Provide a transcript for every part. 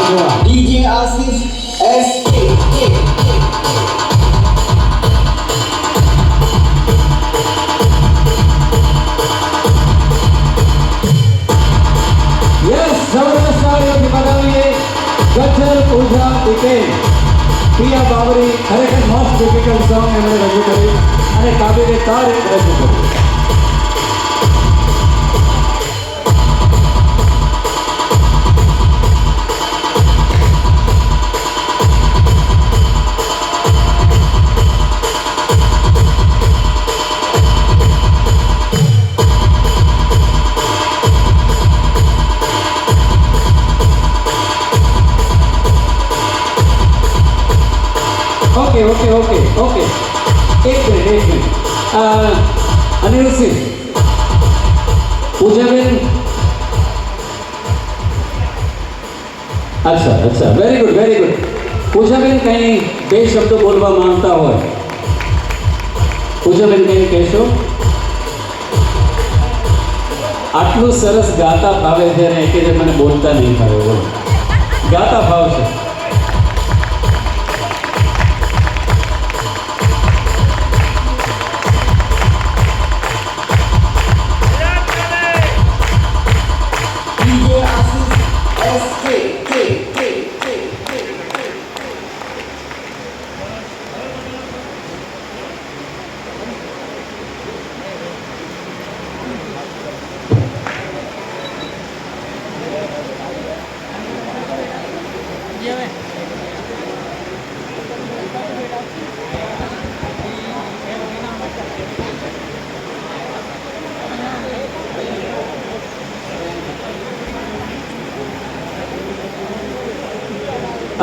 DJ Asif SK. Yes, जबरदस्त तालियों की बजाइए गजल पूजा टिकेल પ્રિયા બાબરી ખરેખર મોસ્ટ ડિફિકલ્ટ સોંગ એમણે રજૂ કર્યું અને કાબિલે તારીફ રજૂ કર્યું. ઓકે એક મિનિટ અનિરુદ્ધસિંહ પૂજાબેન અચ્છા વેરી ગુડ પૂજાબેન કંઈ બે શબ્દો બોલવા માંગતા હોય પૂજાબેન કંઈ કહેશો? આટલું સરસ ગાતા ફાવે છે અને કે મને બોલતા નહીં ફાવે. બોલો ગાતા ફાવશે.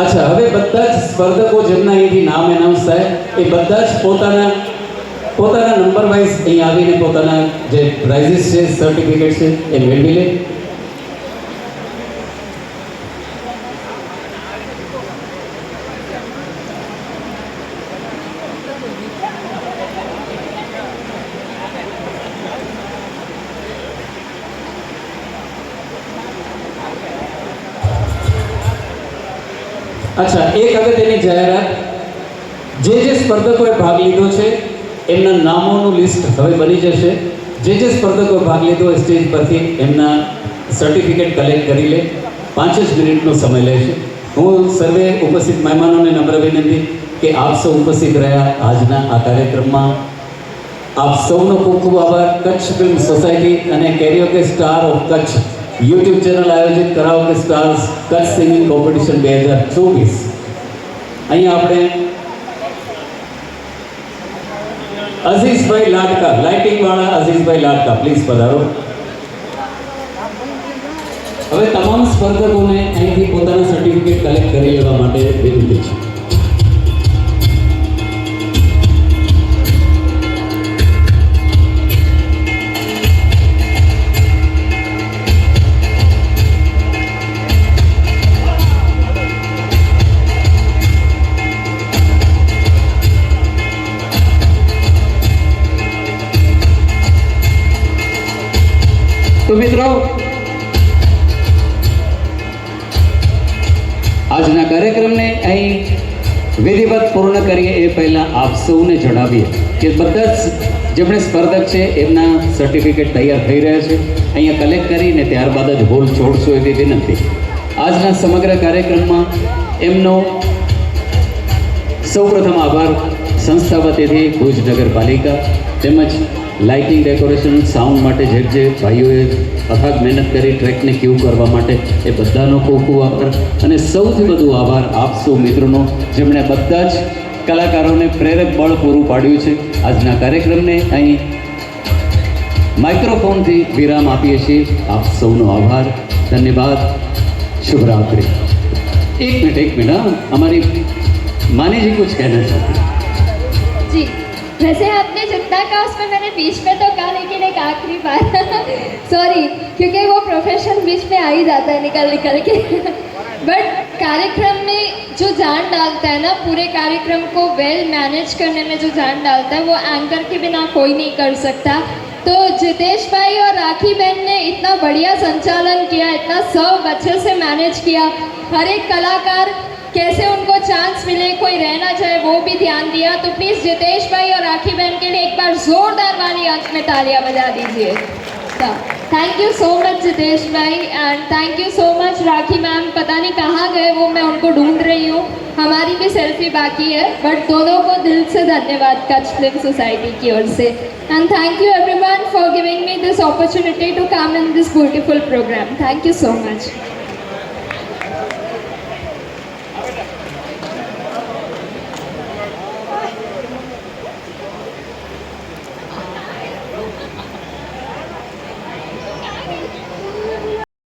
અચ્છા, હવે બધા જ સ્પર્ધકો જેમના અહીંથી નામ એનાઉન્સ થાય એ બધા જ પોતાના નંબર વાઇઝ અહીં આવીને પોતાના જે પ્રાઇઝીસ છે, સર્ટિફિકેટ છે એ મેળવી લે. અચ્છા, એક અગત્યની જાહેરાત. જે સ્પર્ધકોએ ભાગ લીધો છે એમના નામોનું લિસ્ટ હવે બની જશે. જે સ્પર્ધકોએ ભાગ લીધો એ સ્ટેજ પરથી એમના સર્ટિફિકેટ કલેક્ટ કરી લે. 5 જ મિનિટનો સમય લેશે. હું સર્વે ઉપસ્થિત મહેમાનોને નમ્ર વિનંતી કે આપ સૌ ઉપસ્થિત રહ્યા આજના આ કાર્યક્રમમાં. આપ સૌનો ખૂબ ખૂબ આભાર. કચ્છ ફિલ્મ સોસાયટી અને karaoke star of Kutch YouTube channel આયોજિત karaoke stars Kutch singing competition 2024. અહીંયા આપણે અઝીઝભાઈ લાડકા, લાઇટિંગ વાળા અઝીઝભાઈ લાડકા પ્લીઝ પધારો. હવે તમામ સ્પર્ધકોને અહીંથી પોતાના સર્ટિફિકેટ કલેક્ટ કરી લેવા માટે વિનંતી છે. તો મિત્રો, આજના કાર્યક્રમને અહીં વિધિવત પૂર્ણ કરીએ એ પહેલાં આપ સૌને જણાવીએ કે બધા જ જેમણે સ્પર્ધક છે એમના સર્ટિફિકેટ તૈયાર થઈ રહ્યા છે. અહીંયા કલેક્ટ કરીને ત્યારબાદ જ હોલ છોડશો એવી વિનંતી. આજના સમગ્ર કાર્યક્રમમાં એમનો સૌપ્રથમ આભાર સંસ્થા વતીથી ભુજ નગરપાલિકા તેમજ લાઇટિંગ, ડેકોરેશન, સાઉન્ડ માટે જે ભાઈઓએ અથાગ મહેનત કરી ટ્રેકને ક્યુ કરવા માટે એ બધાનો ખૂબ ખૂબ આભાર. અને સૌથી વધુ આભાર આપ સૌ મિત્રોનો જેમણે બધા જ કલાકારોને પ્રેરક બળ પૂરું પાડ્યું છે. આજના કાર્યક્રમને અહીં માઇક્રોફોનથી વિરામ આપીએ છીએ. આપ સૌનો આભાર, ધન્યવાદ, શુભરાત્રિ. एक मिनट हमारी मानी जी कुछ कहना चाहती हैं. जी, वैसे आपने जितना कहा उसमें मैंने बीच में तो कहा, लेकिन एक आखिरी बात सॉरी, क्योंकि वो प्रोफेशन बीच में आ ही जाता है निकल के बट कार्यक्रम में जो जान डालता है ना, पूरे कार्यक्रम को वेल मैनेज करने में जो जान डालता है वो एंकर के बिना कोई नहीं कर सकता. तो जितेश भाई और राखी बहन ने इतना बढ़िया संचालन किया, इतना सब अच्छे से मैनेज किया. हर एक कलाकार कैसे उनको चांस मिले, कोई रह ना जाए, वो भी ध्यान दिया। तो प्लीज़ जितेश भाई और राखी बहन के लिए एक बार जोरदार वाली अंक में तालियां बजा दीजिए। Thank you so much Jitesh भाई and thank you so much Rakhi ma'am. पता नहीं कहाँ गए वो, मैं उनको ढूंढ रही हूँ। हमारी भी सेल्फी बाकी है, बट दोनों को दिल से धन्यवाद कच्छ फिल्म सोसाइटी की ओर से। And thank you everyone for giving me this opportunity to come in this beautiful programme. Thank you so much.